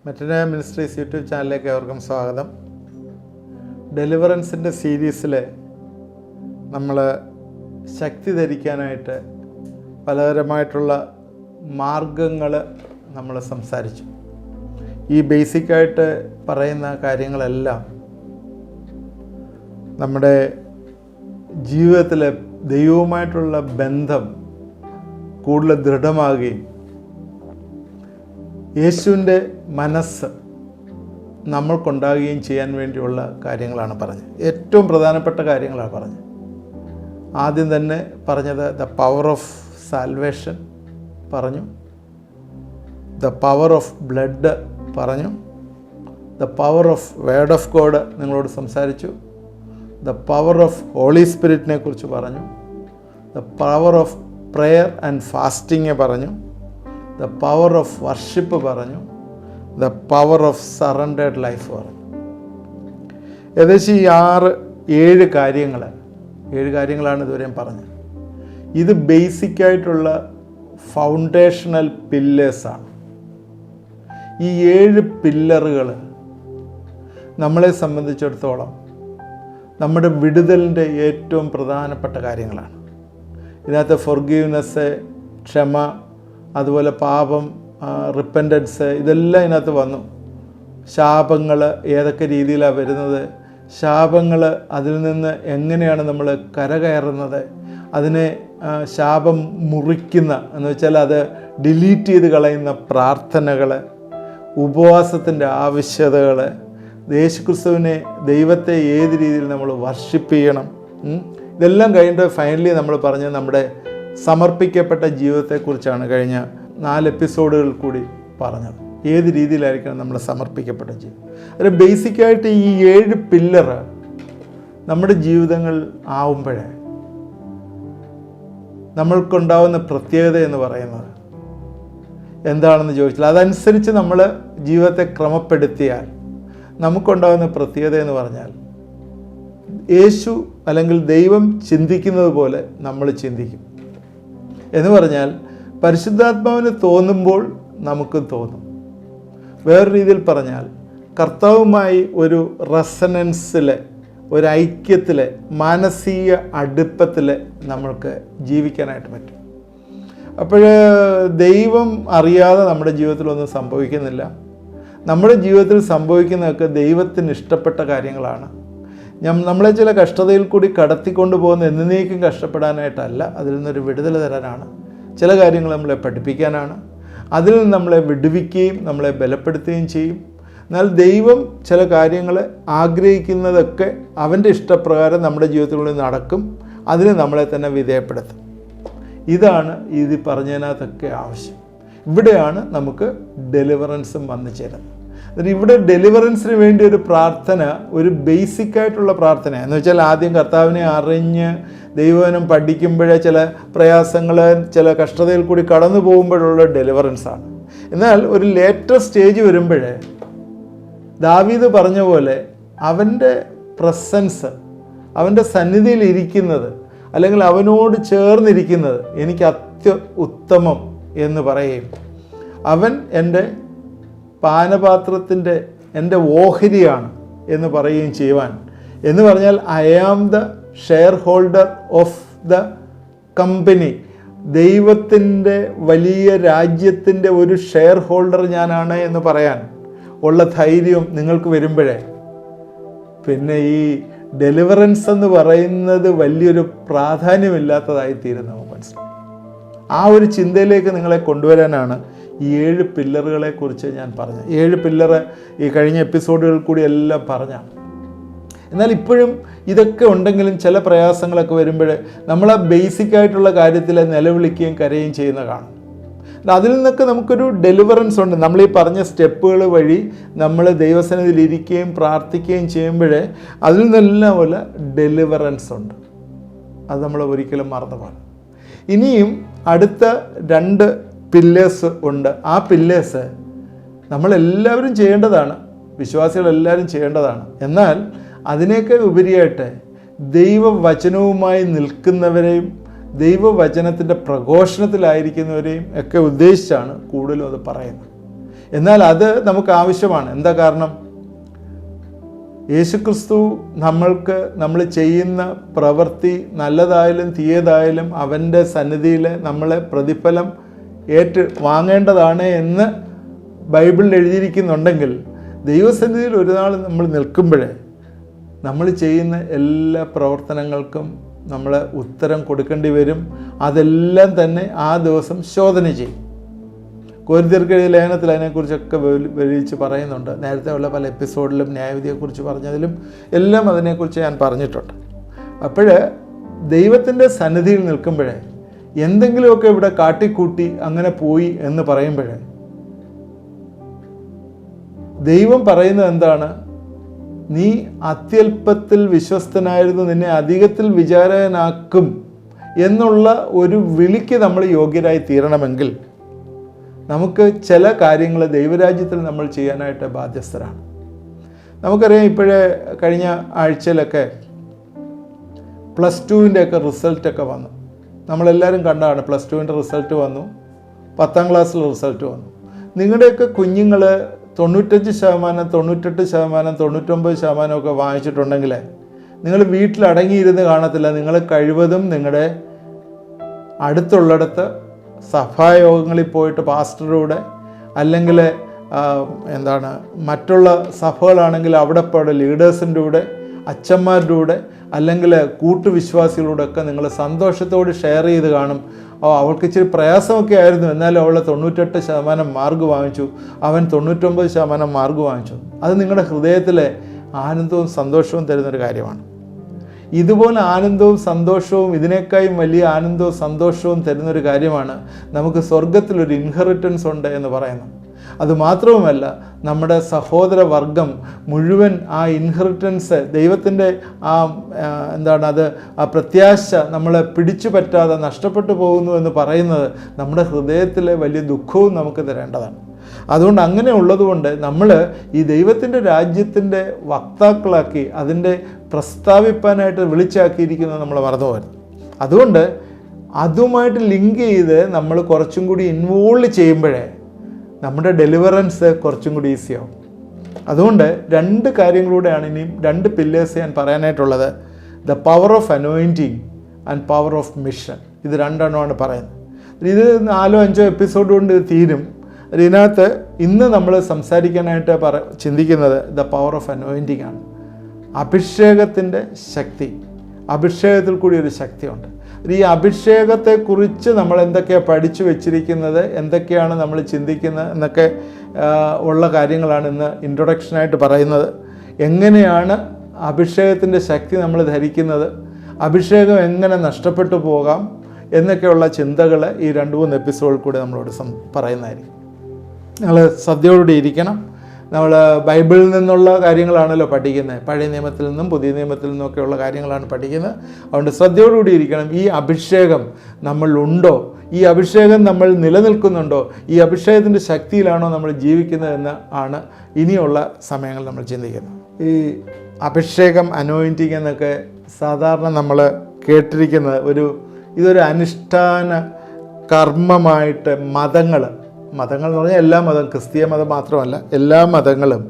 മെറ്റന ministries YouTube ചാനലിലേക്ക് ഏവർക്കും സ്വാഗതം. ഡെലിവറൻസിൻ്റെ സീരീസിൽ നമ്മൾ ശക്തി ധരിക്കാനായിട്ട് പലതരമായിട്ടുള്ള മാർഗങ്ങൾ നമ്മൾ സംസാരിച്ചു. ഈ ബേസിക്കായിട്ട് പറയുന്ന കാര്യങ്ങളെല്ലാം നമ്മുടെ ജീവിതത്തിലെ ദൈവവുമായിട്ടുള്ള ബന്ധം കൂടുതൽ ദൃഢമാകുകയും യേശുവിൻ്റെ മനസ്സ് നമ്മൾക്കുണ്ടാകുകയും ചെയ്യാൻ വേണ്ടിയുള്ള കാര്യങ്ങളാണ് പറഞ്ഞത്. ഏറ്റവും പ്രധാനപ്പെട്ട കാര്യങ്ങളാണ് പറഞ്ഞത്. ആദ്യം തന്നെ പറഞ്ഞത് ദ പവർ ഓഫ് സാൽവേഷൻ പറഞ്ഞു, ദ പവർ ഓഫ് ബ്ലഡ് പറഞ്ഞു, the power of word of God നിങ്ങളോട് സംസാരിച്ചു, ദ പവർ ഓഫ് ഹോളി സ്പിരിറ്റിനെ കുറിച്ച് പറഞ്ഞു, the power of prayer and fasting പറഞ്ഞു, ദ പവർ ഓഫ് വർഷിപ്പ് പറഞ്ഞു, the power of surrendered life പറഞ്ഞു. ഏകദേശം ഈ ഏഴ് കാര്യങ്ങളാണ് ഇതുവരെയും പറഞ്ഞത്. ഇത് ബേസിക്കായിട്ടുള്ള ഫൗണ്ടേഷണൽ പില്ലേഴ്സാണ്. ഈ 7 പില്ലറുകൾ നമ്മളെ സംബന്ധിച്ചിടത്തോളം നമ്മുടെ വിടുതലിൻ്റെ ഏറ്റവും പ്രധാനപ്പെട്ട കാര്യങ്ങളാണ്. ഇതിനകത്ത് ഫൊർഗീവ്നെസ്, ക്ഷമ, അതുപോലെ പാപം, റിപ്പൻറ്റൻസ്, ഇതെല്ലാം ഇതിനകത്ത് വന്നു. ശാപങ്ങൾ ഏതൊക്കെ രീതിയിലാണ് വരുന്നത്, ശാപങ്ങൾ അതിൽ നിന്ന് എങ്ങനെയാണ് നമ്മൾ കരകയറുന്നത്, അതിനെ ശാപം മുറിക്കുന്ന എന്ന് വെച്ചാൽ അത് ഡിലീറ്റ് ചെയ്ത് കളയുന്ന പ്രാർത്ഥനകൾ, ഉപവാസത്തിൻ്റെ ആവശ്യകതകൾ, യേശുക്രിസ്തുവിനെ ദൈവത്തെ ഏത് രീതിയിൽ നമ്മൾ വർഷിപ്പ് ചെയ്യണം, ഇതെല്ലാം കഴിഞ്ഞിട്ട് ഫൈനലി നമ്മൾ പറഞ്ഞ നമ്മുടെ സമർപ്പിക്കപ്പെട്ട ജീവിതത്തെക്കുറിച്ചാണ് കഴിഞ്ഞ 4 എപ്പിസോഡുകൾ കൂടി പറഞ്ഞത്. ഏത് രീതിയിലായിരിക്കണം നമ്മൾ സമർപ്പിക്കപ്പെട്ട ജീവിതം. അത് ബേസിക്കായിട്ട് ഈ 7 പില്ലറ് നമ്മുടെ ജീവിതങ്ങൾ ആവുമ്പോഴേ നമ്മൾക്കുണ്ടാവുന്ന പ്രത്യേകത എന്ന് പറയുന്നത് എന്താണെന്ന് ചോദിച്ചാൽ അതനുസരിച്ച് നമ്മൾ ജീവിതത്തെ ക്രമപ്പെടുത്തിയാൽ നമുക്കുണ്ടാകുന്ന പ്രത്യേകത എന്ന് പറഞ്ഞാൽ യേശു അല്ലെങ്കിൽ ദൈവം ചിന്തിക്കുന്നത് പോലെ നമ്മൾ ചിന്തിക്കും. എന്ന് പറഞ്ഞാൽ പരിശുദ്ധാത്മാവിന് തോന്നുമ്പോൾ നമുക്കും തോന്നും. വേറെ രീതിയിൽ പറഞ്ഞാൽ കർത്താവുമായി ഒരു റെസനൻസിൽ, ഒരു ഐക്യത്തിൽ, മാനസിക അടുപ്പത്തിൽ നമ്മൾക്ക് ജീവിക്കാനായിട്ട് പറ്റും. അപ്പോൾ ദൈവം അറിയാതെ നമ്മുടെ ജീവിതത്തിലൊന്നും സംഭവിക്കുന്നില്ല. നമ്മുടെ ജീവിതത്തിൽ സംഭവിക്കുന്നതൊക്കെ ദൈവത്തിന് ഇഷ്ടപ്പെട്ട കാര്യങ്ങളാണ്. നമ്മളെ ചില കഷ്ടതയിൽ കൂടി കടത്തിക്കൊണ്ട് പോകുന്ന എന്നേക്കും കഷ്ടപ്പെടാനായിട്ടല്ല, അതിൽ നിന്നൊരു വിടുതൽ തരാനാണ്. ചില കാര്യങ്ങൾ നമ്മളെ പഠിപ്പിക്കാനാണ്. അതിൽ നിന്ന് നമ്മളെ വിടുവിക്കുകയും നമ്മളെ ബലപ്പെടുത്തുകയും ചെയ്യും. എന്നാൽ ദൈവം ചില കാര്യങ്ങൾ ആഗ്രഹിക്കുന്നതൊക്കെ അവൻ്റെ ഇഷ്ടപ്രകാരം നമ്മുടെ ജീവിതത്തിനുള്ളിൽ നടക്കും. അതിന് നമ്മളെ തന്നെ വിധേയപ്പെടുത്തും. ഇതാണ് ഇത് പറഞ്ഞതിനകത്തൊക്കെ ആവശ്യം. ഇവിടെയാണ് നമുക്ക് ഡെലിവറൻസും വന്നു ചേരുന്നത്. എന്നിട്ട് ഇവിടെ ഡെലിവറൻസിന് വേണ്ടി ഒരു പ്രാർത്ഥന, ഒരു ബേസിക്കായിട്ടുള്ള പ്രാർത്ഥന എന്ന് വെച്ചാൽ ആദ്യം കർത്താവിനെ അറിഞ്ഞ് ദൈവവചനം പഠിക്കുമ്പോഴേ ചില പ്രയാസങ്ങൾ, ചില കഷ്ടതയിൽ കൂടി കടന്നു പോകുമ്പോഴുള്ള ഡെലിവറൻസാണ്. എന്നാൽ ഒരു ലേറ്റർ സ്റ്റേജ് വരുമ്പോഴേ ദാവീദ് പറഞ്ഞ പോലെ അവൻ്റെ പ്രസൻസ്, അവൻ്റെ സന്നിധിയിൽ ഇരിക്കുന്നത് അല്ലെങ്കിൽ അവനോട് ചേർന്നിരിക്കുന്നത് എനിക്ക് ഉത്തമം എന്ന് പറയുകയും അവൻ എൻ്റെ പാനപാത്രത്തിൻ്റെ എൻ്റെ ഓഹരിയാണ് എന്ന് പറയുകയും ചെയ്യുവാൻ, എന്ന് പറഞ്ഞാൽ I am the shareholder of the company, ദൈവത്തിൻ്റെ വലിയ രാജ്യത്തിൻ്റെ ഒരു ഷെയർ ഹോൾഡർ ഞാനാണ് എന്ന് പറയാൻ ഉള്ള ധൈര്യം നിങ്ങൾക്ക് വരുമ്പോഴേ പിന്നെ ഈ ഡെലിവറൻസ് എന്ന് പറയുന്നത് വലിയൊരു പ്രാധാന്യമില്ലാത്തതായി തീരും നമുക്ക് മനസ്സിലാവും. ആ ഒരു ചിന്തയിലേക്ക് നിങ്ങളെ കൊണ്ടുവരാനാണ് ഈ 7 പില്ലറുകളെ കുറിച്ച് ഞാൻ പറഞ്ഞത്. 7 പില്ലറ് ഈ കഴിഞ്ഞ എപ്പിസോഡുകളിൽ കൂടി എല്ലാം പറഞ്ഞാണ്. എന്നാൽ ഇപ്പോഴും ഇതൊക്കെ ഉണ്ടെങ്കിലും ചില പ്രയാസങ്ങളൊക്കെ വരുമ്പോൾ നമ്മൾ ആ ബേസിക്കായിട്ടുള്ള കാര്യത്തിൽ നിലവിളിക്കുകയും കരയുകയും ചെയ്യുന്ന കാണും. അതിൽ നിന്നൊക്കെ നമുക്കൊരു ഡെലിവറൻസ് ഉണ്ട്. നമ്മൾ ഈ പറഞ്ഞ സ്റ്റെപ്പുകൾ വഴി നമ്മൾ ദൈവസന്നിധിയിൽ ഇരിക്കുകയും പ്രാർത്ഥിക്കുകയും ചെയ്യുമ്പോഴേ അതിൽ നിന്നെല്ലാം പോലെ ഡെലിവറൻസ് ഉണ്ട്. അത് നമ്മൾ ഒരിക്കലും മറന്നു പോകണം. ഇനിയും അടുത്ത 2 പില്ലേഴ്സ് ഉണ്ട്. ആ പില്ലേഴ്സ് നമ്മളെല്ലാവരും ചെയ്യേണ്ടതാണ്, വിശ്വാസികളെല്ലാവരും ചെയ്യേണ്ടതാണ്. എന്നാൽ അതിനേക്കാൾ ഉപരിയായിട്ട് ദൈവവചനവുമായി നിൽക്കുന്നവരെയും ദൈവവചനത്തിൻ്റെ പ്രഘോഷണത്തിലായിരിക്കുന്നവരെയും ഒക്കെ ഉദ്ദേശിച്ചാണ് കൂടുതലും അത് പറയുന്നത്. എന്നാൽ അത് നമുക്ക് ആവശ്യമാണ്. എന്താ കാരണം? യേശുക്രിസ്തു നമ്മൾ ചെയ്യുന്ന പ്രവൃത്തി നല്ലതായാലും തീയതായാലും അവൻ്റെ സന്നിധിയിൽ നമ്മളെ പ്രതിഫലം വാങ്ങേണ്ടതാണ് എന്ന് ബൈബിളിൽ എഴുതിയിരിക്കുന്നുണ്ടെങ്കിൽ, ദൈവസന്നിധിയിൽ ഒരു നാൾ നമ്മൾ നിൽക്കുമ്പോഴേ നമ്മൾ ചെയ്യുന്ന എല്ലാ പ്രവർത്തനങ്ങൾക്കും നമ്മൾ ഉത്തരം കൊടുക്കേണ്ടി വരും. അതെല്ലാം തന്നെ ആ ദിവസം ശോധന ചെയ്യും. കൊരിന്ത്യർക്ക് എഴുതിയ ലേഖനത്തിൽ അതിനെക്കുറിച്ചൊക്കെ വിവരിച്ച് പറയുന്നുണ്ട്. നേരത്തെ ഉള്ള പല എപ്പിസോഡിലും ന്യായവിധിയെക്കുറിച്ച് പറഞ്ഞതിലും എല്ലാം അതിനെക്കുറിച്ച് ഞാൻ പറഞ്ഞിട്ടുണ്ട്. അപ്പോൾ ദൈവത്തിൻ്റെ സന്നിധിയിൽ നിൽക്കുമ്പോഴേ എന്തെങ്കിലുമൊക്കെ ഇവിടെ കാട്ടിക്കൂട്ടി അങ്ങനെ പോയി എന്ന് പറയുമ്പോഴേ ദൈവം പറയുന്നത് എന്താണ്? നീ അത്യല്പത്തിൽ വിശ്വസ്തനായിരുന്നു, നിന്നെ അധികത്തിൽ വിചാരകനാക്കും എന്നുള്ള ഒരു വിളിക്ക് നമ്മൾ യോഗ്യരായി തീരണമെങ്കിൽ നമുക്ക് ചില കാര്യങ്ങൾ ദൈവരാജ്യത്തിൽ നമ്മൾ ചെയ്യാനായിട്ട് ബാധ്യസ്ഥരാണ്. നമുക്കറിയാം, ഇപ്പോഴേ കഴിഞ്ഞ ആഴ്ചയിലൊക്കെ +2-ൻ്റെയൊക്കെ റിസൾട്ടൊക്കെ വന്നു. നമ്മളെല്ലാവരും കണ്ടതാണ്. +2-ൻ്റെ റിസൾട്ട് വന്നു, 10ാം ക്ലാസ്സിലെ റിസൾട്ട് വന്നു. നിങ്ങളുടെയൊക്കെ കുഞ്ഞുങ്ങൾ 95%, 98%, 99% ഒക്കെ വാങ്ങിച്ചിട്ടുണ്ടെങ്കിൽ നിങ്ങൾ വീട്ടിലടങ്ങിയിരുന്ന് കാണത്തില്ല. നിങ്ങൾ കഴിവതും നിങ്ങളുടെ അടുത്തുള്ളിടത്ത് സഭായോഗങ്ങളിൽ പോയിട്ട് പാസ്റ്ററുടെ അല്ലെങ്കിൽ മറ്റുള്ള സഭകളാണെങ്കിൽ അവിടെ പോയ ലീഡേഴ്സിൻ്റെ കൂടെ, അച്ഛന്മാരുടെ കൂടെ അല്ലെങ്കിൽ കൂട്ടുവിശ്വാസികളുടെ ഒക്കെ നിങ്ങൾ സന്തോഷത്തോട് ഷെയർ ചെയ്ത് കാണും. അവൾക്ക് ഇച്ചിരി പ്രയാസമൊക്കെ ആയിരുന്നു, എന്നാലും അവൾ 98% മാർക്ക് വാങ്ങിച്ചു, അവൻ 99% മാർക്ക് വാങ്ങിച്ചു. അത് നിങ്ങളുടെ ഹൃദയത്തിലെ ആനന്ദവും സന്തോഷവും തരുന്നൊരു കാര്യമാണ്. ഇതുപോലെ ആനന്ദവും സന്തോഷവും, ഇതിനേക്കാളും വലിയ ആനന്ദവും സന്തോഷവും തരുന്നൊരു കാര്യമാണ് നമുക്ക് സ്വർഗത്തിലൊരു ഇൻഹെറിറ്റൻസ് ഉണ്ട് എന്ന് പറയുന്നത്. അതുമാത്രവുമല്ല, നമ്മുടെ സഹോദരവർഗം മുഴുവൻ ആ ഇൻഹെറിറ്റൻസ്, ദൈവത്തിൻ്റെ ആ പ്രത്യാശ നമ്മളെ പിടിച്ചു പറ്റാതെ നഷ്ടപ്പെട്ടു പോകുന്നു എന്ന് പറയുന്നത് നമ്മുടെ ഹൃദയത്തിലെ വലിയ ദുഃഖവും നമുക്ക് തരേണ്ടതാണ്. അതുകൊണ്ട് അങ്ങനെ ഉള്ളതുകൊണ്ട് നമ്മൾ ഈ ദൈവത്തിൻ്റെ രാജ്യത്തിൻ്റെ വക്താക്കളാക്കി അതിൻ്റെ പ്രസ്താവിപ്പാനായിട്ട് വിളിച്ചാക്കിയിരിക്കുന്നത് നമ്മൾ മറന്നു പോകരുത്. അതുകൊണ്ട് അതുമായിട്ട് ലിങ്ക് ചെയ്ത് നമ്മൾ കുറച്ചും കൂടി ഇൻവോൾവ് ചെയ്യുമ്പോഴേ നമ്മുടെ ഡെലിവറൻസ് കുറച്ചും കൂടി ഈസിയാവും. അതുകൊണ്ട് 2 കാര്യങ്ങളിലൂടെയാണ് ഇനിയും 2 പില്ലേഴ്സ് ഞാൻ പറയാനായിട്ടുള്ളത്. The power of anointing and power of mission. ഇത് 2 എണ്ണമാണ് പറയുന്നത്. ഇത് 4-5 എപ്പിസോഡ് കൊണ്ട് തീരും. ഇതിനകത്ത് ഇന്ന് നമ്മൾ സംസാരിക്കാനായിട്ട് ചിന്തിക്കുന്നത് ദ പവർ ഓഫ് അനോയിൻറ്റിങ് ആണ്. അഭിഷേകത്തിൻ്റെ ശക്തി. അഭിഷേകത്തിൽ കൂടി ഒരു ശക്തിയുണ്ട്. ഈ അഭിഷേകത്തെക്കുറിച്ച് നമ്മൾ എന്തൊക്കെയാണ് പഠിച്ചു വെച്ചിരിക്കുന്നത്, എന്തൊക്കെയാണ് നമ്മൾ ചിന്തിക്കുന്നത് എന്നൊക്കെ ഉള്ള കാര്യങ്ങളാണ് ഇന്ന് ഇൻട്രൊഡക്ഷനായിട്ട് പറയുന്നത്. എങ്ങനെയാണ് അഭിഷേകത്തിൻ്റെ ശക്തി നമ്മൾ ധരിക്കുന്നത്, അഭിഷേകം എങ്ങനെ നഷ്ടപ്പെട്ടു പോകാം എന്നൊക്കെയുള്ള ചിന്തകൾ ഈ 2-3 എപ്പിസോഡിൽ കൂടി നമ്മളോട് പറയുന്നതായിരിക്കും. നിങ്ങൾ ശ്രദ്ധയോടുകൂടി ഇരിക്കണം. നമ്മൾ ബൈബിളിൽ നിന്നുള്ള കാര്യങ്ങളാണല്ലോ പഠിക്കുന്നത്. പഴയ നിയമത്തിൽ നിന്നും പുതിയ നിയമത്തിൽ നിന്നൊക്കെയുള്ള കാര്യങ്ങളാണ് പഠിക്കുന്നത്. അതുകൊണ്ട് ശ്രദ്ധയോടുകൂടി ഇരിക്കണം. ഈ അഭിഷേകം നമ്മളുണ്ടോ? ഈ അഭിഷേകം നമ്മൾ നിലനിൽക്കുന്നുണ്ടോ? ഈ അഭിഷേകത്തിൻ്റെ ശക്തിയിലാണോ നമ്മൾ ജീവിക്കുന്നത് എന്ന് ആണ് ഇനിയുള്ള സമയങ്ങൾ നമ്മൾ ചിന്തിക്കുന്നത്. ഈ അഭിഷേകം, അനോയിൻറ്റിങ് എന്നൊക്കെ സാധാരണ നമ്മൾ കേട്ടിരിക്കുന്നത് ഇതൊരു അനുഷ്ഠാന കർമ്മമായിട്ട് മതങ്ങൾ എന്ന് പറഞ്ഞാൽ എല്ലാ മതം, ക്രിസ്തീയ മതം മാത്രമല്ല, എല്ലാ മതങ്ങളും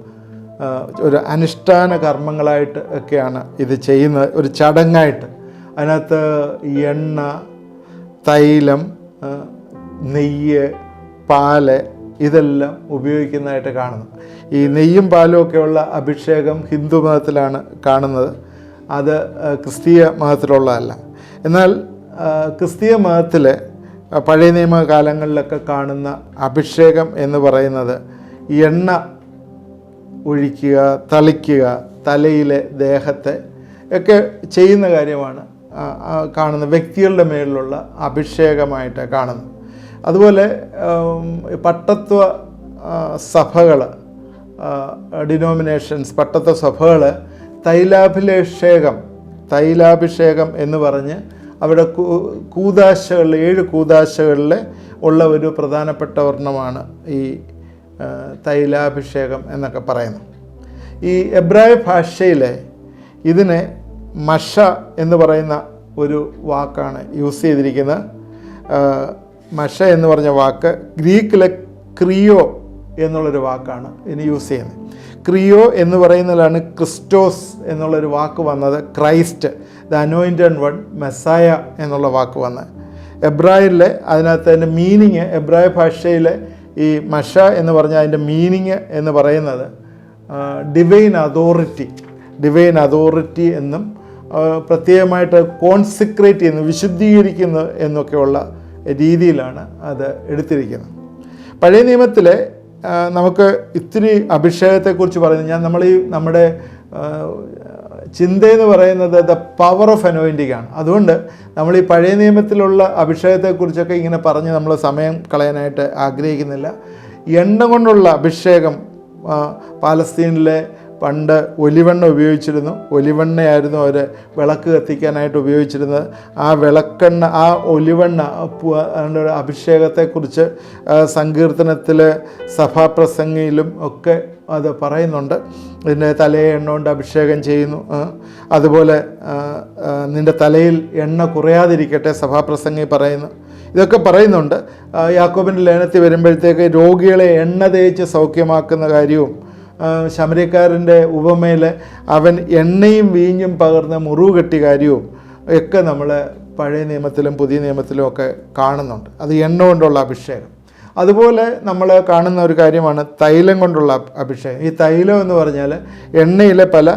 ഒരു അനുഷ്ഠാന കർമ്മങ്ങളായിട്ട് ഒക്കെയാണ് ഇത് ചെയ്യുന്നത്, ഒരു ചടങ്ങായിട്ട്. അതിനകത്ത് എണ്ണ, തൈലം, നെയ്യ്, പാല് ഇതെല്ലാം ഉപയോഗിക്കുന്നതായിട്ട് കാണുന്നു. ഈ നെയ്യും പാലും ഒക്കെയുള്ള അഭിഷേകം ഹിന്ദു മതത്തിലാണ് കാണുന്നത്, അത് ക്രിസ്തീയ മതത്തിലുള്ളതല്ല. എന്നാൽ ക്രിസ്തീയ മതത്തിൽ പഴയ നിയമകാലങ്ങളിലൊക്കെ കാണുന്ന അഭിഷേകം എന്ന് പറയുന്നത് എണ്ണ ഒഴിക്കുക, തളിക്കുക, തലയിലെ ദേഹത്തെ ഒക്കെ ചെയ്യുന്ന കാര്യമാണ് കാണുന്ന വ്യക്തികളുടെ മേലുള്ള അഭിഷേകമായിട്ട് കാണുന്നത്. അതുപോലെ പട്ടത്വ സഭകൾ, ഡിനോമിനേഷൻസ്, പട്ടത്വ സഭകൾ തൈലാഭിഷേകം എന്ന് പറഞ്ഞ് അവിടെ കൂദാശകളിൽ 7 കൂദാശകളിൽ ഉള്ള ഒരു പ്രധാനപ്പെട്ട ഒരെണ്ണമാണ് ഈ തൈലാഭിഷേകം എന്നൊക്കെ പറയുന്നത്. ഈ എബ്രായ ഭാഷയിൽ ഇതിനെ മഷ എന്ന് പറയുന്ന ഒരു വാക്കാണ് യൂസ് ചെയ്തിരിക്കുന്നത്. മഷ എന്ന് പറഞ്ഞ വാക്ക് ഗ്രീക്കിലെ ക്രിയോ എന്നുള്ളൊരു വാക്കാണ് ഇനി യൂസ് ചെയ്യുന്നത്. ക്രിയോ എന്ന് പറയുന്നതിലാണ് ക്രിസ്റ്റോസ് എന്നുള്ളൊരു വാക്ക് വന്നത്. Christ, the anointed one, Messiah എന്നുള്ള വാക്ക് വന്നത്. എബ്രായറിലെ അതിനകത്ത് അതിൻ്റെ മീനിങ്, എബ്രായ ഭാഷയിലെ ഈ മഷ എന്ന് പറഞ്ഞാൽ അതിൻ്റെ മീനിങ് എന്ന് പറയുന്നത് ഡിവൈൻ അതോറിറ്റി എന്നും പ്രത്യേകമായിട്ട് കോൺസിക്രേറ്റ് ചെയ്യുന്നു, വിശുദ്ധീകരിക്കുന്നു എന്നൊക്കെയുള്ള രീതിയിലാണ് അത് എടുത്തിരിക്കുന്നത്. പഴയ നിയമത്തിലെ നമുക്ക് ഇത്തിരി അഭിഷേകത്തെക്കുറിച്ച് പറയുന്നത്, നമ്മുടെ ചിന്തയെന്ന് പറയുന്നത് ദ പവർ ഓഫ് അനോയിൻറ്റിംഗ് ആണ്. അതുകൊണ്ട് നമ്മൾ ഈ പഴയ നിയമത്തിലുള്ള അഭിഷേകത്തെക്കുറിച്ചൊക്കെ ഇങ്ങനെ പറഞ്ഞ് നമ്മൾ സമയം കളയാനായിട്ട് ആഗ്രഹിക്കുന്നില്ല. എണ്ണ കൊണ്ടുള്ള അഭിഷേകം പാലസ്തീനിലെ പണ്ട് ഒലിവെണ്ണ ഉപയോഗിച്ചിരുന്നു. ഒലിവെണ്ണയായിരുന്നു അവർ വിളക്ക് കത്തിക്കാനായിട്ട് ഉപയോഗിച്ചിരുന്നത്. ആ വിളക്കെണ്ണ, ആ ഒലിവെണ്ണ അഭിഷേകത്തെക്കുറിച്ച് സങ്കീർത്തനത്തിൽ, സഭാപ്രസംഗയിലും ഒക്കെ അത് പറയുന്നുണ്ട്. ഇതിൻ്റെ തലയെ എണ്ണ കൊണ്ട് അഭിഷേകം ചെയ്യുന്നു. അതുപോലെ നിൻ്റെ തലയിൽ എണ്ണ കുറയാതിരിക്കട്ടെ സഭാപ്രസംഗി പറയുന്നു. ഇതൊക്കെ പറയുന്നുണ്ട്. യാക്കോബിൻ്റെ ലേഖനത്തിൽ വരുമ്പോഴത്തേക്ക് രോഗികളെ എണ്ണ തേച്ച് സൗഖ്യമാക്കുന്ന കാര്യവും, ശമര്യക്കാരൻ്റെ ഉപമയിൽ അവൻ എണ്ണയും വീഞ്ഞും പകർന്ന് മുറിവ് കെട്ടിയ കാര്യവും ഒക്കെ നമ്മൾ പഴയ നിയമത്തിലും പുതിയ നിയമത്തിലും ഒക്കെ കാണുന്നുണ്ട്. അത് എണ്ണ കൊണ്ടുള്ള അഭിഷേകം. അതുപോലെ നമ്മൾ കാണുന്ന ഒരു കാര്യമാണ് തൈലം കൊണ്ടുള്ള അഭിഷേകം. ഈ തൈലം എന്ന് പറഞ്ഞാൽ എണ്ണയിലെ പല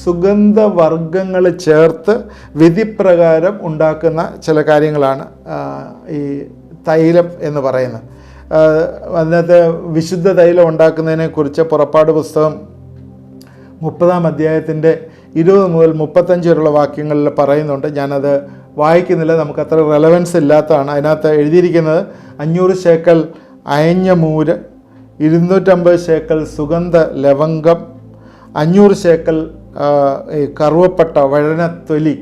സുഗന്ധവർഗ്ഗങ്ങൾ ചേർത്ത് വിധിപ്രകാരം ഉണ്ടാക്കുന്ന ചില കാര്യങ്ങളാണ് ഈ തൈലം എന്ന് പറയുന്നത്. അതിനകത്ത് വിശുദ്ധ തൈലം ഉണ്ടാക്കുന്നതിനെക്കുറിച്ച് പുറപ്പാട് പുസ്തകം 30-ാം അധ്യായത്തിൻ്റെ 20 മുതൽ 35 വരെയുള്ള വാക്യങ്ങളിൽ പറയുന്നുണ്ട്. ഞാനത് വായിക്കുന്നില്ല, നമുക്കത്ര റെലവൻസ് ഇല്ലാത്തതാണ്. അതിനകത്ത് എഴുതിയിരിക്കുന്നത് 500 ശേക്കൽ അയഞ്ഞ മൂര്, 250 ശേക്കൽ സുഗന്ധ ലവംഗം, 500 ശേക്കൽ കറുവപ്പട്ട വഴനത്തൊലി,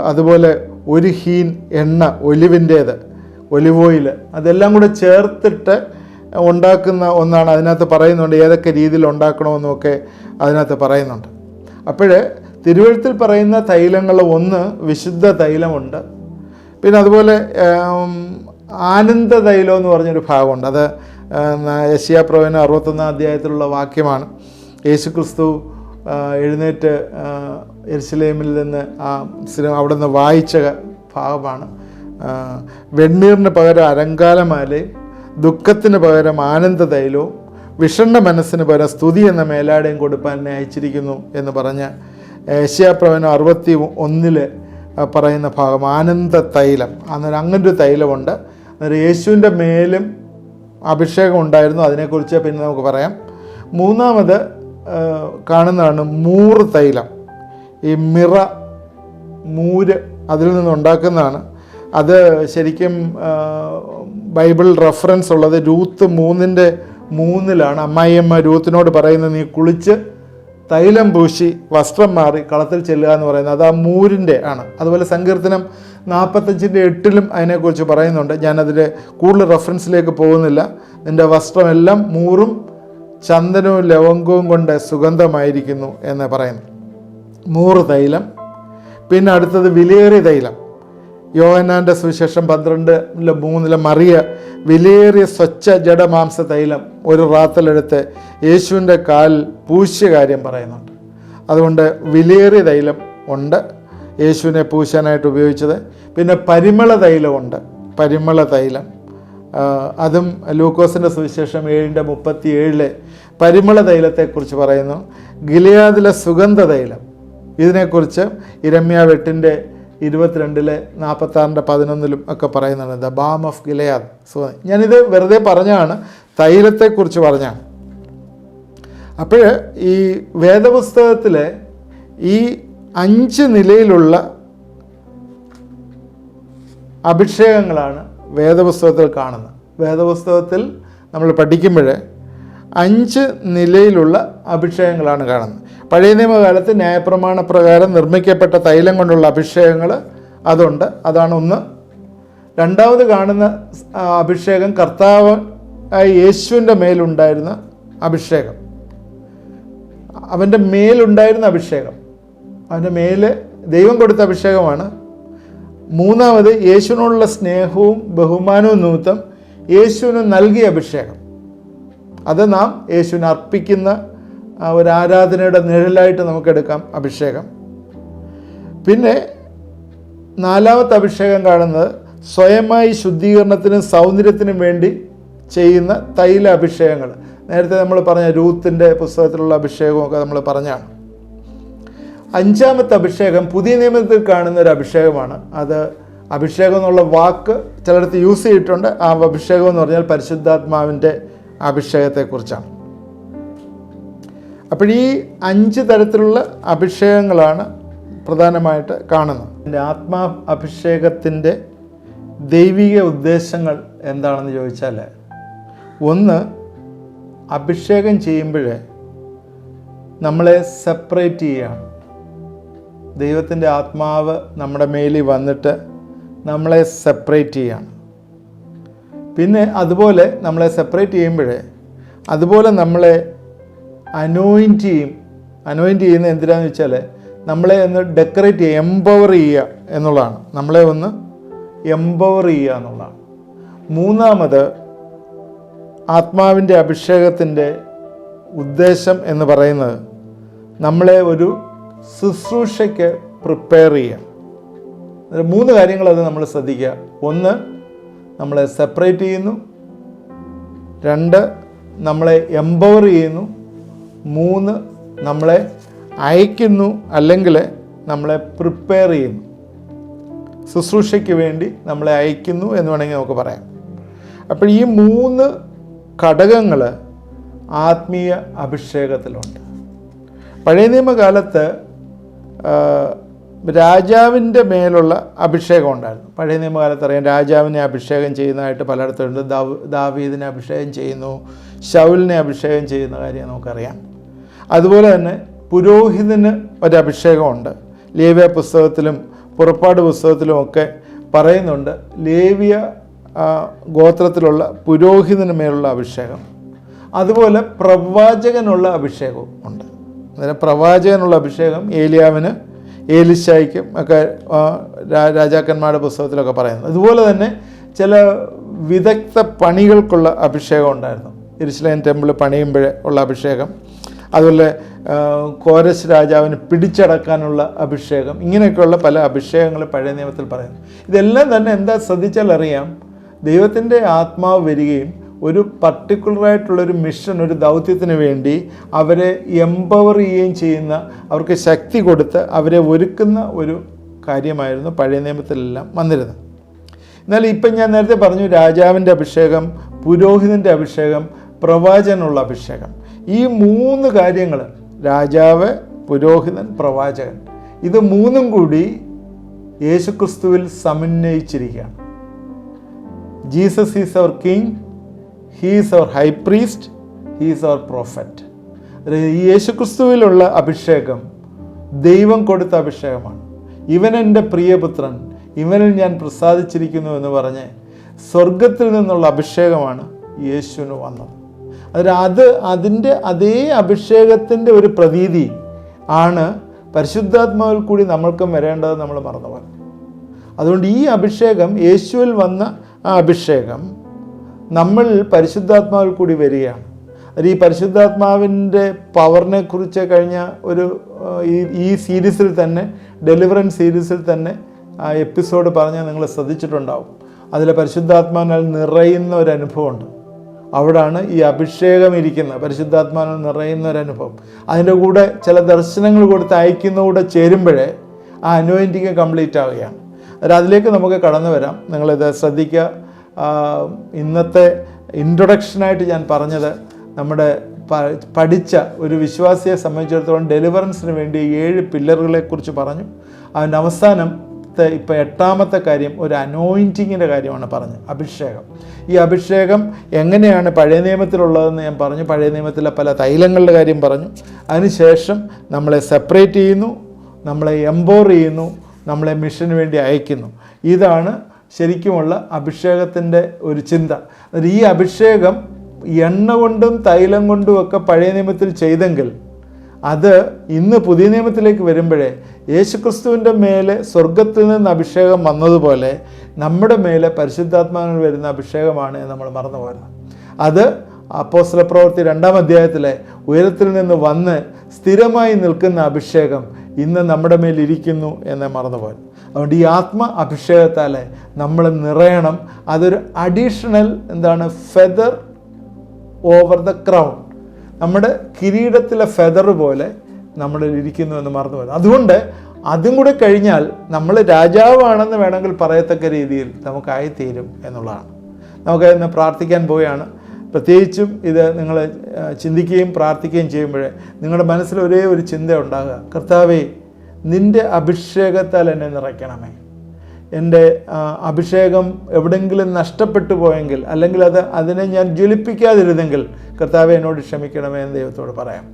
അതുപോലെ 1 ഹീൻ എണ്ണ ഒലിവിൻ്റേത്, ഒലിവ് ഓയിൽ, അതെല്ലാം കൂടെ ചേർത്തിട്ട് ഉണ്ടാക്കുന്ന ഒന്നാണ്. അതിനകത്ത് പറയുന്നുണ്ട് ഏതൊക്കെ രീതിയിൽ ഉണ്ടാക്കണമെന്നൊക്കെ അതിനകത്ത് പറയുന്നുണ്ട്. അപ്പോൾ തിരുവെഴുത്തിൽ പറയുന്ന തൈലങ്ങൾ, ഒന്ന് വിശുദ്ധ തൈലമുണ്ട്, പിന്നെ അതുപോലെ ആനന്ദ തൈലം എന്ന് പറഞ്ഞൊരു ഭാഗമുണ്ട്. അത് യെശയ്യാ പ്രവചനം 61-ാം അധ്യായത്തിലുള്ള വാക്യമാണ്. യേശുക്രിസ്തു എഴുന്നേറ്റ് യെരുശലേമിൽ നിന്ന് അവിടെ നിന്ന് വായിച്ച ഭാഗമാണ്. വെണ്ണീറിന് പകരം അലങ്കാരമാലയും ദുഃഖത്തിന് പകരം ആനന്ദ തൈലവും വിഷണ്ണ മനസ്സിന് പകരം സ്തുതി എന്ന മേലാടയും കൊടുപ്പാൻ എന്നെ അയച്ചിരിക്കുന്നു എന്ന് പറഞ്ഞ യെശയ്യാ പ്രവചനം 61 പറയുന്ന ഭാഗം ആനന്ദ തൈലം. അന്നേരം അങ്ങനൊരു തൈലമുണ്ട്. അന്നേരം യേശുവിൻ്റെ മേലും അഭിഷേകം ഉണ്ടായിരുന്നു. അതിനെക്കുറിച്ച് പിന്നെ നമുക്ക് പറയാം. മൂന്നാമത് കാണുന്നതാണ് മൂറ് തൈലം. ഈ മൂര് അതിൽ നിന്നുണ്ടാക്കുന്നതാണ്. അത് ശരിക്കും ബൈബിൾ റെഫറൻസ് ഉള്ളത് രൂത്ത് 3:3 അമ്മായിയമ്മ രൂത്തിനോട് പറയുന്നത്, നീ കുളിച്ച് തൈലം പൂശി വസ്ത്രം മാറി കളത്തിൽ ചെല്ലുക എന്ന് പറയുന്നത്. അത് ആ മൂരിൻ്റെ ആണ്. അതുപോലെ സങ്കീർത്തനം 45:8 അതിനെക്കുറിച്ച് പറയുന്നുണ്ട്. ഞാനതിൽ കൂടുതൽ റെഫറൻസിലേക്ക് പോകുന്നില്ല. നിൻ്റെ വസ്ത്രമെല്ലാം മൂറും ചന്ദനവും ലവംഗവും കൊണ്ട് സുഗന്ധമായിരിക്കുന്നു എന്ന് പറയുന്നു. മൂറ് തൈലം. പിന്നെ അടുത്തത് വിലയേറിയ തൈലം. യോഹന്നാൻ്റെ സുവിശേഷം 12:3 മറിയ വിലയേറിയ സ്വച്ഛ ജഡമാംസ തൈലം ഒരു റാത്തലെടുത്ത് യേശുവിൻ്റെ കാൽ പൂശിയ കാര്യം പറയുന്നുണ്ട്. അതുകൊണ്ട് വിലയേറിയ തൈലം ഉണ്ട് യേശുവിനെ പൂശാനായിട്ട് ഉപയോഗിച്ചത്. പിന്നെ പരിമള തൈലമുണ്ട്. പരിമള തൈലം അതും ലൂക്കോസിൻ്റെ സുവിശേഷം 7:37 പരിമള തൈലത്തെക്കുറിച്ച് പറയുന്നു. ഗിലെയാദിലെ സുഗന്ധ തൈലം, ഇതിനെക്കുറിച്ച് യിരെമ്യാ 8:22 ഒക്കെ പറയുന്നുണ്ട്. The balm of Gilead. ഞാനിത് വെറുതെ പറഞ്ഞാണ്, തൈലത്തെക്കുറിച്ച് പറഞ്ഞാണ്. അപ്പോൾ ഈ വേദപുസ്തകത്തിലെ ഈ 5 നിലയിലുള്ള അഭിഷേകങ്ങളാണ് വേദപുസ്തകത്തിൽ കാണുന്നത്. വേദപുസ്തകത്തിൽ നമ്മൾ പഠിക്കുമ്പോൾ 5 നിലയിലുള്ള അഭിഷേകങ്ങളാണ് കാണുന്നത്. പഴയ നിയമകാലത്ത് ന്യായപ്രമാണ പ്രകാരം നിർമ്മിക്കപ്പെട്ട തൈലം കൊണ്ടുള്ള അഭിഷേകങ്ങൾ അതുണ്ട്. അതാണ് ഒന്ന്. രണ്ടാമത് കാണുന്ന അഭിഷേകം കർത്താവ് യേശുവിൻ്റെ മേലുണ്ടായിരുന്ന അഭിഷേകം, അവൻ്റെ മേലുണ്ടായിരുന്ന അഭിഷേകം, അവൻ്റെ മേല് ദൈവം കൊടുത്ത അഭിഷേകമാണ്. മൂന്നാമത് യേശുവിനോടുള്ള സ്നേഹവും ബഹുമാനവും നിമിത്തം യേശുവിന് നൽകിയ അഭിഷേകം, അത് നാം യേശുവിന് അർപ്പിക്കുന്ന ഒരു ആരാധനയുടെ നിഴലായിട്ട് നമുക്കെടുക്കാം അഭിഷേകം. പിന്നെ നാലാമത്തെ അഭിഷേകം കാണുന്നത് സ്വയമായി ശുദ്ധീകരണത്തിനും സൗന്ദര്യത്തിനും വേണ്ടി ചെയ്യുന്ന തൈല അഭിഷേകങ്ങൾ. നേരത്തെ നമ്മൾ പറഞ്ഞ രൂത്തിൻ്റെ പുസ്തകത്തിലുള്ള അഭിഷേകമൊക്കെ നമ്മൾ പറഞ്ഞാണ്. അഞ്ചാമത്തെ അഭിഷേകം പുതിയ നിയമത്തിൽ കാണുന്ന ഒരു അഭിഷേകമാണ്. അത് അഭിഷേകം എന്നുള്ള വാക്ക് ചിലയിടത്ത് യൂസ് ചെയ്തിട്ടുണ്ട്. ആ അഭിഷേകം എന്ന് പറഞ്ഞാൽ പരിശുദ്ധാത്മാവിൻ്റെ അഭിഷേകത്തെക്കുറിച്ചാണ്. അപ്പോൾ ഈ 5 തരത്തിലുള്ള അഭിഷേകങ്ങളാണ് പ്രധാനമായിട്ട് കാണുന്നത്. ആത്മാ അഭിഷേകത്തിൻ്റെ ദൈവിക ഉദ്ദേശങ്ങൾ എന്താണെന്ന് ചോദിച്ചാൽ, ഒന്ന്, അഭിഷേകം ചെയ്യുമ്പോൾ നമ്മളെ സെപ്പറേറ്റ് ചെയ്യുകയാണ്. ദൈവത്തിൻ്റെ ആത്മാവ് നമ്മുടെ മേലിൽ വന്നിട്ട് നമ്മളെ സെപ്പറേറ്റ് ചെയ്യുകയാണ്. പിന്നെ അതുപോലെ നമ്മളെ സെപ്പറേറ്റ് ചെയ്യുമ്പോൾ അതുപോലെ നമ്മളെ അനോയിൻറ്റ് ചെയ്യും. അനോയിൻറ്റ് ചെയ്യുന്നത് എന്തിനാന്ന് വെച്ചാൽ നമ്മളെ ഒന്ന് ഡെക്കറേറ്റ് ചെയ്യുക, എംപവർ ചെയ്യുക എന്നുള്ളതാണ്. നമ്മളെ ഒന്ന് എംപവർ ചെയ്യുക എന്നുള്ളതാണ്. മൂന്നാമത് ആത്മാവിൻ്റെ അഭിഷേകത്തിൻ്റെ ഉദ്ദേശം എന്ന് പറയുന്നത് നമ്മളെ ഒരു ശുശ്രൂഷയ്ക്ക് പ്രിപ്പയർ ചെയ്യുക. 3 കാര്യങ്ങളത് നമ്മൾ ശ്രദ്ധിക്കുക. 1, നമ്മളെ സെപ്പറേറ്റ് ചെയ്യുന്നു. 2, നമ്മളെ എംപവർ ചെയ്യുന്നു. 3, നമ്മളെ അയക്കുന്നു, അല്ലെങ്കിൽ നമ്മളെ പ്രിപ്പയർ ചെയ്യുന്നു. ശുശ്രൂഷയ്ക്ക് വേണ്ടി നമ്മളെ അയക്കുന്നു എന്ന് വേണമെങ്കിൽ നമുക്ക് പറയാം. അപ്പോൾ ഈ 3 ഘടകങ്ങൾ ആത്മീയ അഭിഷേകത്തിലുണ്ട്. പഴയ നിയമകാലത്ത് രാജാവിൻ്റെ മേലുള്ള അഭിഷേകം ഉണ്ടായിരുന്നു. പഴയ നിയമകാലത്ത് അറിയാം, രാജാവിനെ അഭിഷേകം ചെയ്യുന്നതായിട്ട് പലയിടത്തുണ്ട്. ദാവീദിനെ അഭിഷേകം ചെയ്യുന്നു, ശൗലിനെ അഭിഷേകം ചെയ്യുന്ന കാര്യം നമുക്കറിയാം. അതുപോലെ തന്നെ പുരോഹിതന് ഒരഭിഷേകമുണ്ട്. ലേവ്യ പുസ്തകത്തിലും പുറപ്പാട് പുസ്തകത്തിലുമൊക്കെ പറയുന്നുണ്ട്. ലേവ്യ ഗോത്രത്തിലുള്ള പുരോഹിതന് മേലുള്ള അഭിഷേകം. അതുപോലെ പ്രവാചകനുള്ള അഭിഷേകവും ഉണ്ട്. അതായത് പ്രവാചകനുള്ള അഭിഷേകം ഏലിയാവിന്, ഏലിശായ്ക്കും ഒക്കെ രാജാക്കന്മാരുടെ പുസ്തകത്തിലൊക്കെ പറയുന്നു. അതുപോലെ തന്നെ ചില വിദഗ്ധ പണികൾക്കുള്ള അഭിഷേകം ഉണ്ടായിരുന്നു. യെരുശലേം ടെമ്പിൾ പണിയുമ്പോൾ ഉള്ള അഭിഷേകം. അതുപോലെ കോരശ് രാജാവിന് പിടിച്ചടക്കാനുള്ള അഭിഷേകം. ഇങ്ങനെയൊക്കെയുള്ള പല അഭിഷേകങ്ങൾ പഴയ നിയമത്തിൽ പറയുന്നു. ഇതെല്ലാം തന്നെ എന്താ ശ്രദ്ധിച്ചാൽ അറിയാം, ദൈവത്തിൻ്റെ ആത്മാവ് വരികയും ഒരു പർട്ടിക്കുലറായിട്ടുള്ളൊരു മിഷൻ, ഒരു ദൗത്യത്തിന് വേണ്ടി അവരെ എംപവർ ചെയ്യുകയും ചെയ്യുന്ന, അവർക്ക് ശക്തി കൊടുത്ത് അവരെ ഒരുക്കുന്ന ഒരു കാര്യമായിരുന്നു പഴയ നിയമത്തിലെല്ലാം വന്നിരുന്നത്. എന്നാൽ ഇപ്പം ഞാൻ നേരത്തെ പറഞ്ഞു, രാജാവിൻ്റെ അഭിഷേകം, പുരോഹിതൻ്റെ അഭിഷേകം, പ്രവാചകനുള്ള അഭിഷേകം. ഈ 3 കാര്യങ്ങൾ, രാജാവ്, പുരോഹിതൻ, പ്രവാചകൻ, ഇത് 3ഉം കൂടി യേശുക്രിസ്തുവിൽ സമന്വയിച്ചിരിക്കുകയാണ്. Jesus is our king, he is our high priest, he is our prophet. ഈ യേശുക്രിസ്തുവിലുള്ള അഭിഷേകം ദൈവം കൊടുത്ത അഭിഷേകമാണ്. ഇവൻ എൻ്റെ പ്രിയപുത്രൻ, ഇവനിൽ ഞാൻ പ്രസാദിച്ചിരിക്കുന്നു എന്ന് പറഞ്ഞ് സ്വർഗത്തിൽ നിന്നുള്ള അഭിഷേകമാണ് യേശുവിന് വന്നത്. അതിൻ്റെ അതേ അഭിഷേകത്തിൻ്റെ ഒരു പ്രതീതി ആണ് പരിശുദ്ധാത്മാവിൽ കൂടി നമ്മൾക്കും വരേണ്ടത് നമ്മൾ മറന്നുപോയി. അതുകൊണ്ട് ഈ അഭിഷേകം, യേശുവിൽ വന്ന ആ അഭിഷേകം നമ്മൾ പരിശുദ്ധാത്മാവിൽ കൂടി വരികയാണ്. അത് ഈ പരിശുദ്ധാത്മാവിൻ്റെ പവറിനെ കുറിച്ച് കഴിഞ്ഞ ഈ സീരീസിൽ തന്നെ, ഡെലിവറൻസ് സീരീസിൽ തന്നെ ആ എപ്പിസോഡ് പറഞ്ഞാൽ നിങ്ങൾ ശ്രദ്ധിച്ചിട്ടുണ്ടാവും. അതിൽ പരിശുദ്ധാത്മാവിനാൽ നിറയുന്ന ഒരു അനുഭവമുണ്ട്. അവിടാണ് ഈ അഭിഷേകം ഇരിക്കുന്നത്, പരിശുദ്ധാത്മാവിനാൽ നിറയുന്ന ഒരു അനുഭവം. അതിൻ്റെ കൂടെ ചില ദർശനങ്ങൾ കൊടുത്ത് അയക്കുന്നകൂടെ ചേരുമ്പോഴേ ആ അനോയിൻറ്റിങ് കംപ്ലീറ്റ് ആവുകയാണ്. അതിലേക്ക് നമുക്ക് കടന്നു വരാം. നിങ്ങളിത് ശ്രദ്ധിക്കുക. ഇന്നത്തെ ഇൻട്രൊഡക്ഷനായിട്ട് ഞാൻ പറഞ്ഞത് നമ്മുടെ പഠിച്ച ഒരു വിശ്വാസിയെ സംബന്ധിച്ചിടത്തോളം ഡെലിവറൻസിന് വേണ്ടി 7 പില്ലറുകളെക്കുറിച്ച് പറഞ്ഞു. അതിൻ്റെ അവസാനത്തെ ഇപ്പോൾ 8ാമത്തെ കാര്യം ഒരു അനോയിൻറ്റിങ്ങിൻ്റെ കാര്യമാണ് പറഞ്ഞത്, അഭിഷേകം. ഈ അഭിഷേകം എങ്ങനെയാണ് പഴയ നിയമത്തിലുള്ളതെന്ന് ഞാൻ പറഞ്ഞു. പഴയ നിയമത്തിലെ പല തൈലങ്ങളുടെ കാര്യം പറഞ്ഞു. അതിനുശേഷം നമ്മളെ സെപ്പറേറ്റ് ചെയ്യുന്നു, നമ്മളെ എംപവർ ചെയ്യുന്നു, നമ്മളെ മിഷന് വേണ്ടി അയക്കുന്നു. ഇതാണ് ശരിക്കുമുള്ള അഭിഷേകത്തിൻ്റെ ഒരു ചിന്ത. ഈ അഭിഷേകം എണ്ണ കൊണ്ടും തൈലം കൊണ്ടും ഒക്കെ പഴയ നിയമത്തിൽ ചെയ്തെങ്കിൽ അത് ഇന്ന് പുതിയ നിയമത്തിലേക്ക് വരുമ്പോഴേ യേശുക്രിസ്തുവിൻ്റെ മേലെ സ്വർഗത്തിൽ നിന്ന് അഭിഷേകം വന്നതുപോലെ നമ്മുടെ മേലെ പരിശുദ്ധാത്മാവിൽ വരുന്ന അഭിഷേകമാണ് നമ്മൾ മറന്നു പോരുന്നത്. അത് അപ്പോസ്തലപ്രവൃത്തി 2-ാം അധ്യായത്തിലെ ഉയരത്തിൽ നിന്ന് വന്ന് സ്ഥിരമായി നിൽക്കുന്ന അഭിഷേകം ഇന്ന് നമ്മുടെ മേലിരിക്കുന്നു എന്ന് മറന്നുപോയി. അതുകൊണ്ട് ഈ ആത്മ അഭിഷേകത്താൽ നമ്മൾ നിറയണം. അതൊരു additional feather over the crown. നമ്മുടെ കിരീടത്തിലെ ഫെദർ പോലെ നമ്മളിൽ ഇരിക്കുന്നു എന്ന് മറന്നുപോയി. അതുകൊണ്ട് അതും കൂടെ കഴിഞ്ഞാൽ നമ്മൾ രാജാവാണെന്ന് വേണമെങ്കിൽ പറയത്തക്ക രീതിയിൽ നമുക്കായിത്തീരും എന്നുള്ളതാണ്. നമുക്ക് ഇന്ന് പ്രാർത്ഥിക്കാൻ പോവുകയാണ്. പ്രത്യേകിച്ചും ഇത് നിങ്ങൾ ചിന്തിക്കുകയും പ്രാർത്ഥിക്കുകയും ചെയ്യുമ്പോഴേ നിങ്ങളുടെ മനസ്സിൽ ഒരേ ഒരു ചിന്ത ഉണ്ടാകുക, കർത്താവേ, നിൻ്റെ അഭിഷേകത്താൽ എന്നെ നിറയ്ക്കണമേ. എൻ്റെ അഭിഷേകം എവിടെയെങ്കിലും നഷ്ടപ്പെട്ടു പോയെങ്കിൽ, അല്ലെങ്കിൽ അതിനെ ഞാൻ ജ്വലിപ്പിക്കാതിരുന്നെങ്കിൽ കർത്താവേ എന്നോട് ക്ഷമിക്കണമേ എന്ന് ദൈവത്തോട് പറയാം.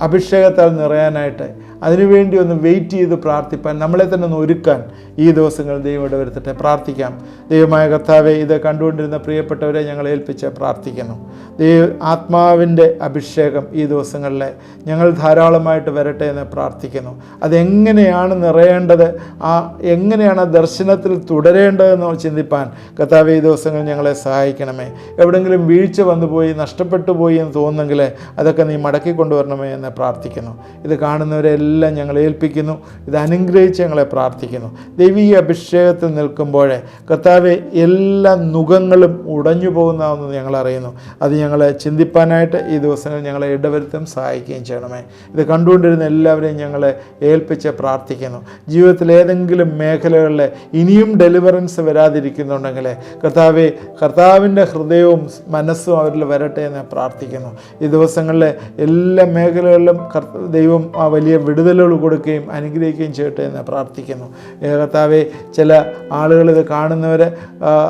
അഭിഷേകത്താൽ നിറയാനായിട്ട് അതിനുവേണ്ടി ഒന്ന് വെയിറ്റ് ചെയ്ത് പ്രാർത്ഥിപ്പാൻ, നമ്മളെ തന്നെ ഒന്ന് ഒരുക്കാൻ ഈ ദിവസങ്ങൾ ദൈവം ഇടവരുത്തട്ടെ. പ്രാർത്ഥിക്കാം. ദൈവമായ കർത്താവെ, ഇത് കണ്ടുകൊണ്ടിരുന്ന പ്രിയപ്പെട്ടവരെ ഞങ്ങൾ ഏൽപ്പിച്ച് പ്രാർത്ഥിക്കുന്നു. ആത്മാവിൻ്റെ അഭിഷേകം ഈ ദിവസങ്ങളിൽ ഞങ്ങൾ ധാരാളമായിട്ട് വരട്ടെ എന്ന് പ്രാർത്ഥിക്കുന്നു. അതെങ്ങനെയാണ് നിറയേണ്ടത്, എങ്ങനെയാണ് ആ ദർശനത്തിൽ തുടരേണ്ടതെന്ന് ചിന്തിപ്പാൻ കർത്താവെ ഈ ദിവസങ്ങൾ ഞങ്ങളെ സഹായിക്കണമേ. എവിടെയെങ്കിലും വീഴ്ച വന്നുപോയി, നഷ്ടപ്പെട്ടു പോയി എന്ന് തോന്നുന്നെങ്കിൽ അതൊക്കെ നീ മടക്കി കൊണ്ടുവരണമേ എന്ന് പ്രാർത്ഥിക്കുന്നു. ഇത് കാണുന്നവരെല്ലാം ഞങ്ങൾ ഏൽപ്പിക്കുന്നു. ഇത് അനുഗ്രഹിച്ച് ഞങ്ങളെ പ്രാർത്ഥിക്കുന്നു. ദൈവീയ അഭിഷേകത്തിൽ നിൽക്കുമ്പോഴേ കർത്താവെ എല്ലാ നുഖങ്ങളും ഉടഞ്ഞു പോകുന്നതെന്ന് ഞങ്ങൾ അറിയുന്നു. അത് ഞങ്ങളെ ചിന്തിപ്പാനായിട്ട് ഈ ദിവസങ്ങൾ ഞങ്ങളെ ഇടവരുത്തും സഹായിക്കുകയും ചെയ്യണമേ. ഇത് കണ്ടുകൊണ്ടിരുന്ന എല്ലാവരെയും ഞങ്ങളെ ഏൽപ്പിച്ച് പ്രാർത്ഥിക്കുന്നു. ജീവിതത്തിൽ ഏതെങ്കിലും മേഖലകളിൽ ഇനിയും ഡെലിവറൻസ് വരാതിരിക്കുന്നുണ്ടെങ്കിൽ കർത്താവെ, കർത്താവിൻ്റെ ഹൃദയവും മനസ്സും അവരിൽ വരട്ടെ എന്ന് പ്രാർത്ഥിക്കുന്നു. ഈ ദിവസങ്ങളിലെ എല്ലാ മേഖലകളിലും ദൈവം ആ വലിയ വിടുതലുകൾ കൊടുക്കുകയും അനുഗ്രഹിക്കുകയും ചെയ്യട്ടെ എന്ന് പ്രാർത്ഥിക്കുന്നു. കർത്താവെ, ചില ആളുകൾ ഇത് കാണുന്നവർ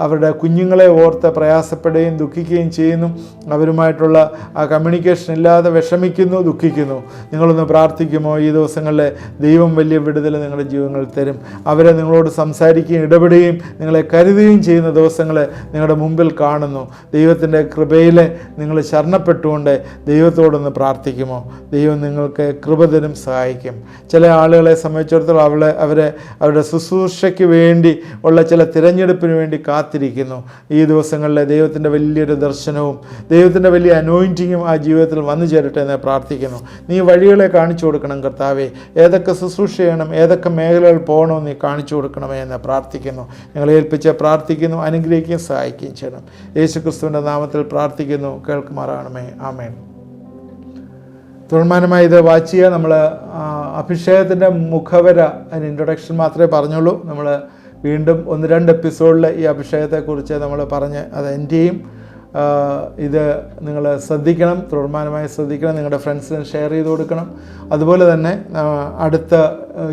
അവരുടെ കുഞ്ഞുങ്ങളെ ഓർത്ത് പ്രയാസപ്പെടുകയും ദുഃഖിക്കുകയും ചെയ്യുന്നു. അവരുമായിട്ടുള്ള ആ കമ്മ്യൂണിക്കേഷൻ ഇല്ലാതെ വിഷമിക്കുന്നു, ദുഃഖിക്കുന്നു. നിങ്ങളൊന്ന് പ്രാർത്ഥിക്കുമോ? ഈ ദിവസങ്ങളിൽ ദൈവം വലിയ വിടുതൽ നിങ്ങളുടെ ജീവിതങ്ങളിൽ തരും. അവരെ നിങ്ങളോട് സംസാരിക്കുകയും ഇടപെടുകയും നിങ്ങളെ കരുതുകയും ചെയ്യുന്ന ദിവസങ്ങൾ നിങ്ങളുടെ മുമ്പിൽ കാണുന്നു. ദൈവത്തിൻ്റെ കൃപയിൽ നിങ്ങൾ ശരണപ്പെട്ടുകൊണ്ട് ദൈവത്തോടൊന്ന് പ്രാർത്ഥിക്കുമോ? ദൈവം നിങ്ങൾക്ക് കൃപ തരും, സഹായിക്കും. ചില ആളുകളെ സംബന്ധിച്ചിടത്തോളം അവരുടെ ശുശ്രൂഷയ്ക്ക് വേണ്ടി ഉള്ള ചില തിരഞ്ഞെടുപ്പിന് വേണ്ടി കാത്തിരിക്കുന്നു. ഈ ദിവസങ്ങളിൽ ദൈവത്തിൻ്റെ വലിയൊരു ദർശനവും ദൈവത്തിൻ്റെ വലിയ അനോയിൻറ്റിങ്ങും ആ ജീവിതത്തിൽ വന്നു ചേരട്ടെ എന്ന് പ്രാർത്ഥിക്കുന്നു. നീ വഴികളെ കാണിച്ചു കൊടുക്കണം കർത്താവേ. ഏതൊക്കെ ശുശ്രൂഷ ചെയ്യണം, ഏതൊക്കെ മേഖലകൾ പോകണമെന്ന് നീ കാണിച്ചു കൊടുക്കണമേ എന്ന് പ്രാർത്ഥിക്കുന്നു. ഞങ്ങളെ ഏൽപ്പിച്ച് പ്രാർത്ഥിക്കുന്നു. അനുഗ്രഹിക്കുകയും സഹായിക്കുകയും ചെയ്യണം. യേശുക്രിസ്തുവിൻ്റെ നാമത്തിൽ പ്രാർത്ഥിക്കുന്നു. കേൾക്കുമാറാണമേ. ആമേൻ. തുടർമാനമായി ഇത് വാച്ച് ചെയ്യുക. നമ്മൾ അഭിഷേകത്തിൻ്റെ മുഖവര, അതിന് ഇൻട്രൊഡക്ഷൻ മാത്രമേ പറഞ്ഞുള്ളൂ. നമ്മൾ വീണ്ടും 1-2 എപ്പിസോഡിൽ ഈ അഭിഷേകത്തെക്കുറിച്ച് നമ്മൾ പറഞ്ഞ് അത് എൻഡ് ചെയ്യും. ഇത് നിങ്ങൾ ശ്രദ്ധിക്കണം, തുടർമാനമായി ശ്രദ്ധിക്കണം. നിങ്ങളുടെ ഫ്രണ്ട്സിന് ഷെയർ ചെയ്ത് കൊടുക്കണം. അതുപോലെ തന്നെ അടുത്ത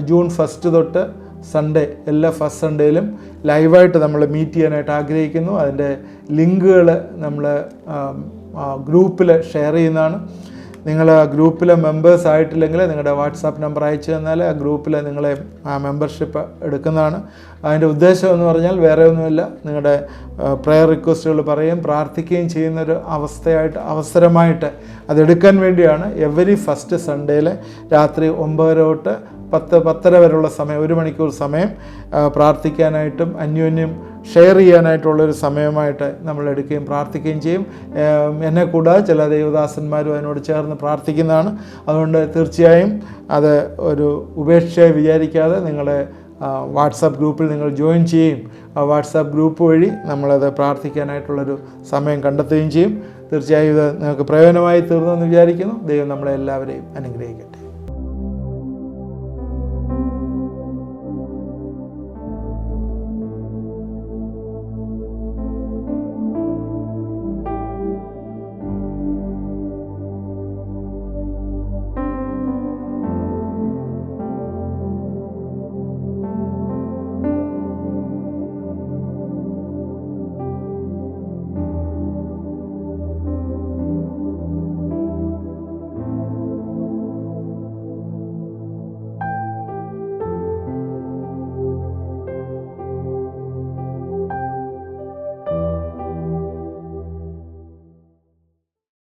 ജൂൺ 1 തൊട്ട് സൺഡേ, എല്ലാ ഫസ്റ്റ് സൺഡേയിലും ലൈവായിട്ട് നമ്മൾ മീറ്റ് ചെയ്യാനായിട്ട് ആഗ്രഹിക്കുന്നു. അതിൻ്റെ ലിങ്കുകൾ നമ്മൾ ഗ്രൂപ്പിൽ ഷെയർ ചെയ്യുന്നതാണ്. നിങ്ങൾ ആ ഗ്രൂപ്പിലെ മെമ്പേഴ്സ് ആയിട്ടില്ലെങ്കിൽ നിങ്ങളുടെ വാട്സാപ്പ് നമ്പർ അയച്ചു തന്നാൽ ആ ഗ്രൂപ്പിൽ നിങ്ങളെ ആ മെമ്പർഷിപ്പ് എടുക്കുന്നതാണ്. അതിൻ്റെ ഉദ്ദേശം എന്ന് പറഞ്ഞാൽ വേറെ ഒന്നുമില്ല, നിങ്ങളുടെ പ്രെയർ റിക്വസ്റ്റുകൾ പറയുകയും പ്രാർത്ഥിക്കുകയും ചെയ്യുന്നൊരു അവസരമായിട്ട് അതെടുക്കാൻ വേണ്ടിയാണ്. എവരി ഫസ്റ്റ് സൺഡേയിൽ രാത്രി 9 തൊട്ട് 10-10:30 വരെയുള്ള സമയം, 1 മണിക്കൂർ സമയം പ്രാർത്ഥിക്കാനായിട്ടും അന്യോന്യം ഷെയർ ചെയ്യാനായിട്ടുള്ളൊരു സമയമായിട്ട് നമ്മൾ എടുക്കുകയും പ്രാർത്ഥിക്കുകയും ചെയ്യും. എന്നെ കൂടാതെ ചില ദൈവദാസന്മാരും അതിനോട് ചേർന്ന് പ്രാർത്ഥിക്കുന്നതാണ്. അതുകൊണ്ട് തീർച്ചയായും അത് ഒരു ഉപേക്ഷയായി വിചാരിക്കാതെ നിങ്ങളെ വാട്സാപ്പ് ഗ്രൂപ്പിൽ നിങ്ങൾ ജോയിൻ ചെയ്യുകയും ആ വാട്സാപ്പ് ഗ്രൂപ്പ് വഴി നമ്മളത് പ്രാർത്ഥിക്കാനായിട്ടുള്ളൊരു സമയം കണ്ടെത്തുകയും ചെയ്യും. തീർച്ചയായും ഇത് നിങ്ങൾക്ക് പ്രയോജനമായി തീർന്നെന്ന് വിചാരിക്കുന്നു. ദൈവം നമ്മളെ എല്ലാവരെയും അനുഗ്രഹിക്കട്ടെ.